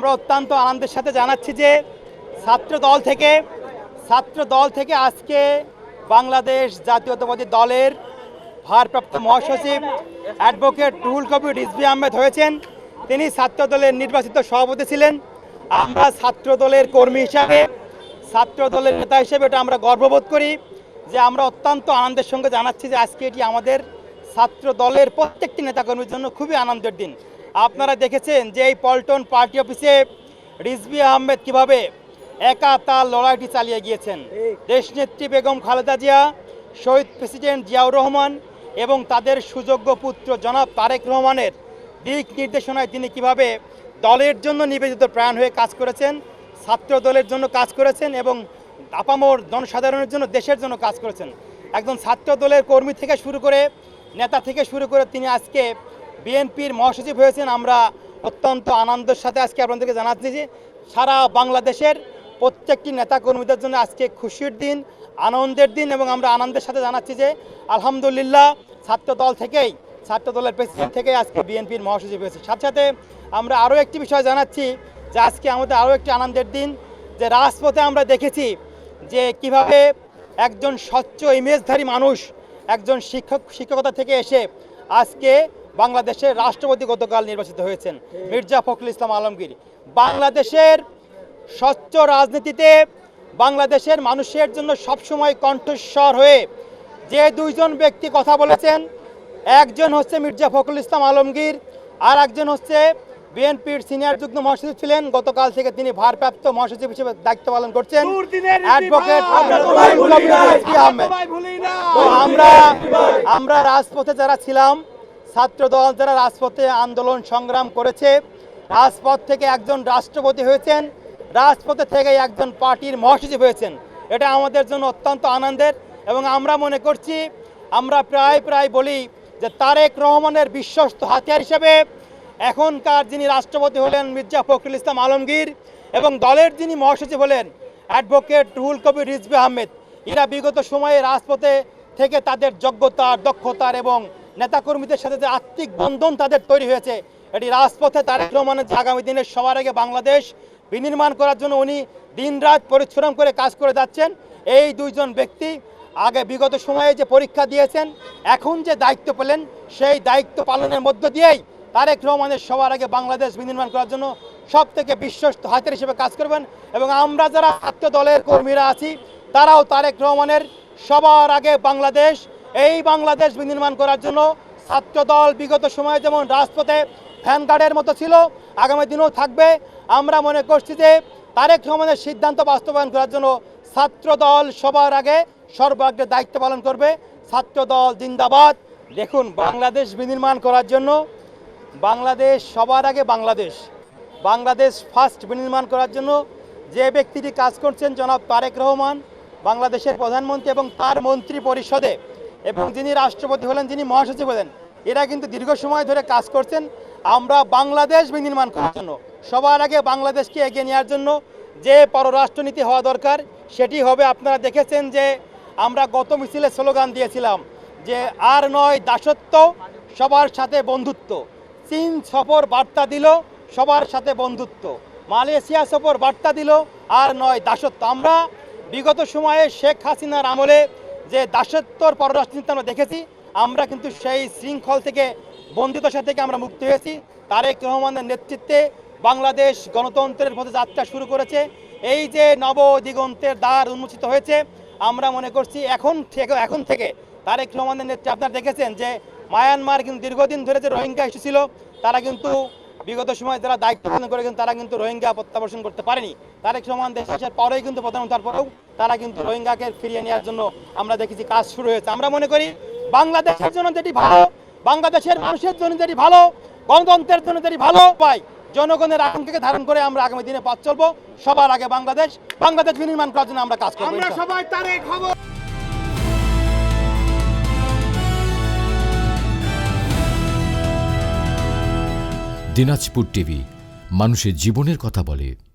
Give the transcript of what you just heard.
আমরা অত্যন্ত আনন্দের সাথে জানাচ্ছি যে ছাত্র দল থেকে আজকে বাংলাদেশ জাতীয়তাবাদী দলের ভারপ্রাপ্ত মহাসচিব অ্যাডভোকেট রুহুল কবির রিজভী আহমেদ হয়েছেন। তিনি ছাত্র দলের নির্বাচিত সভাপতি ছিলেন। আমরা ছাত্র দলের কর্মী হিসাবে, ছাত্র দলের নেতা হিসেবে এটা আমরা গর্ববোধ করি যে আমরা অত্যন্ত আনন্দের সঙ্গে জানাচ্ছি যে আজকে এটি আমাদের ছাত্র দলের প্রত্যেকটি নেতাকর্মীর জন্য খুবই আনন্দের দিন। আপনারা দেখেছেন যে এই পল্টন পার্টি অফিসে রিজভী আহমেদ কিভাবে একা তার লড়াইটি চালিয়ে গিয়েছেন। দেশনেত্রী বেগম খালেদা জিয়া, শহীদ প্রেসিডেন্ট জিয়াউর রহমান এবং তাদের সুযোগ্য পুত্র জনাব তারেক রহমানের দিক নির্দেশনায় তিনি কিভাবে দলের জন্য নিবেদিত প্রাণ হয়ে কাজ করেছেন, ছাত্র দলের জন্য কাজ করেছেন এবং আপামর জনসাধারণের জন্য, দেশের জন্য কাজ করেছেন। একজন ছাত্র দলের কর্মী থেকে শুরু করে, নেতা থেকে শুরু করে তিনি আজকে বিএনপির মহাসচিব হয়েছেন। আমরা অত্যন্ত আনন্দের সাথে আজকে আপনাদেরকে জানাচ্ছি যে সারা বাংলাদেশের প্রত্যেকটি নেতাকর্মীদের জন্য আজকে খুশির দিন, আনন্দের দিন এবং আমরা আনন্দের সাথে জানাচ্ছি যে আলহামদুলিল্লাহ ছাত্র দলের প্রেসিডেন্ট থেকে আজকে বিএনপির মহাসচিব হয়েছে। সাথে সাথে আমরা আরও একটি বিষয় জানাচ্ছি যে আজকে আমাদের আরও একটি আনন্দের দিন যে রাজপথে আমরা দেখেছি যে কিভাবে একজন স্বচ্ছ ইমেজধারী মানুষ, একজন শিক্ষকতা থেকে এসে আজকে বাংলাদেশের রাষ্ট্রপতি গতকাল নির্বাচিত হয়েছেন মির্জা ফখরুল ইসলাম আলমগীর। বাংলাদেশের স্বচ্ছ রাজনীতিতে বাংলাদেশের মানুষের জন্য সবসময় কণ্ঠস্বর হয়ে যে দুইজন ব্যক্তি কথা বলেছেন, একজন হচ্ছে মির্জা ফখরুল ইসলাম আলমগীর, আর একজন হচ্ছে বিএনপির সিনিয়র যুগ্ম মহাসচিব ছিলেন, গতকাল থেকে তিনি ভারপ্রাপ্ত মহাসচিব হিসেবে দায়িত্ব পালন করছেন অ্যাডভোকেট রিজভী আহমেদ। তো আমরা রাজপথে যারা ছিলাম, ছাত্র দল যারা রাজপথে আন্দোলন সংগ্রাম করেছে, রাজপথ থেকে একজন রাষ্ট্রপতি হয়েছেন, রাজপথে থেকে একজন পার্টির মহাসচিব হয়েছেন। এটা আমাদের জন্য অত্যন্ত আনন্দের এবং আমরা মনে করছি, আমরা প্রায় বলি যে তারেক রহমানের বিশ্বস্ত হাতিয়ার হিসেবে এখনকার যিনি রাষ্ট্রপতি হলেন মির্জা ফখরুল ইসলাম আলমগীর এবং দলের যিনি মহাসচিব হলেন অ্যাডভোকেট রুহুল কবির রিজভী আহমেদ, এরা বিগত সময়ে রাজপথে থেকে তাদের যোগ্যতার, দক্ষতার এবং নেতাকর্মীদের সাথে যে আত্মিক বন্ধন তাদের তৈরি হয়েছে, এটি রাজপথে তারেক রহমানের আগামী দিনের সবার আগে বাংলাদেশ বিনির্মাণ করার জন্য উনি দিনরাত পরিশ্রম করে কাজ করে যাচ্ছেন। এই দুইজন ব্যক্তি আগে বিগত সময়ে যে পরীক্ষা দিয়েছেন, এখন যে দায়িত্ব পেলেন, সেই দায়িত্ব পালনের মধ্য দিয়েই তারেক রহমানের সবার আগে বাংলাদেশ বিনির্মাণ করার জন্য সব থেকে বিশ্বস্ত হাতিয়ার হিসেবে কাজ করবেন। এবং আমরা যারা ছাত্র দলের কর্মীরা আছি, তারাও তারেক রহমানের সবার আগে বাংলাদেশ, এই বাংলাদেশ বিনির্মাণ করার জন্য ছাত্র দল বিগত সময়ে যেমন রাজপথে ভ্যানগার্ডের মতো ছিল, আগামী দিনেও থাকবে। আমরা মনে করছি যে তারেক রহমানের সিদ্ধান্ত বাস্তবায়ন করার জন্য ছাত্র দল সবার আগে সর্বাগ্রে দায়িত্ব পালন করবে। ছাত্র দল জিন্দাবাদ। দেখুন, বাংলাদেশ বিনির্মাণ করার জন্য বাংলাদেশ সবার আগে, বাংলাদেশ ফার্স্ট বিনির্মাণ করার জন্য যে ব্যক্তিটি কাজ করছেন জনাব তারেক রহমান, বাংলাদেশের প্রধানমন্ত্রী এবং তার মন্ত্রী পরিষদে, এবং যিনি রাষ্ট্রপতি হলেন, যিনি মহাসচিব হলেন, এরা কিন্তু দীর্ঘ সময় ধরে কাজ করছেন আমরা বাংলাদেশ বিনির্মাণ করার জন্য। সবার আগে বাংলাদেশকে এগিয়ে নেওয়ার জন্য যে পররাষ্ট্রনীতি হওয়া দরকার সেটি হবে। আপনারা দেখেছেন যে আমরা গত মিছিলে স্লোগান দিয়েছিলাম যে আর নয় দাসত্ব, সবার সাথে বন্ধুত্ব। চীন সফর বার্তা দিল, সবার সাথে বন্ধুত্ব। মালয়েশিয়া সফর বার্তা দিল, আর নয় দাসত্ব। আমরা বিগত সময়ে শেখ হাসিনার আমলে যে দাসত্বর পররাষ্ট্রনীতি আমরা দেখেছি, আমরা কিন্তু সেই শৃঙ্খল থেকে, বন্দিদশা থেকে আমরা মুক্ত হয়েছি। তারেক রহমানের নেতৃত্বে বাংলাদেশ গণতন্ত্রের পথে যাত্রা শুরু করেছে। এই যে নব দিগন্তের দ্বার উন্মোচিত হয়েছে, আমরা মনে করছি এখন থেকে তারেক রহমানের নেতৃত্বে আপনারা দেখেছেন যে মায়ানমার কিন্তু দীর্ঘদিন ধরে যে রোহিঙ্গা ইস্যু ছিল, তারা কিন্তু বিগত সময় যারা দায়িত্ব পালন করে তারা কিন্তু রোহিঙ্গা প্রত্যাবর্তন করতে পারেনি। তারেক রহমান দেশে আসার পরেই কিন্তু প্রধানমন্ত্রী তারপরেও তারা কিন্তু রোহিঙ্গাকে ফিরিয়ে নেওয়ার জন্য আমরা দেখেছি কাজ শুরু হয়েছে। আমরা মনে করি বাংলাদেশের জন্য যেটি ভালো, বাংলাদেশের মানুষের জন্য যেটি ভালো, গণতন্ত্রের জন্য যেটি ভালো পাই, জনগণের আকাঙ্ক্ষাকে ধারণ করে আমরা আগামী দিনে পথ চলবো। সবার আগে বাংলাদেশ বিনির্মাণ করার জন্য আমরা কাজ করব। আমরা সবাই তারেক হব। দিনাজপুর টিভি, মানুষের জীবনের কথা বলে।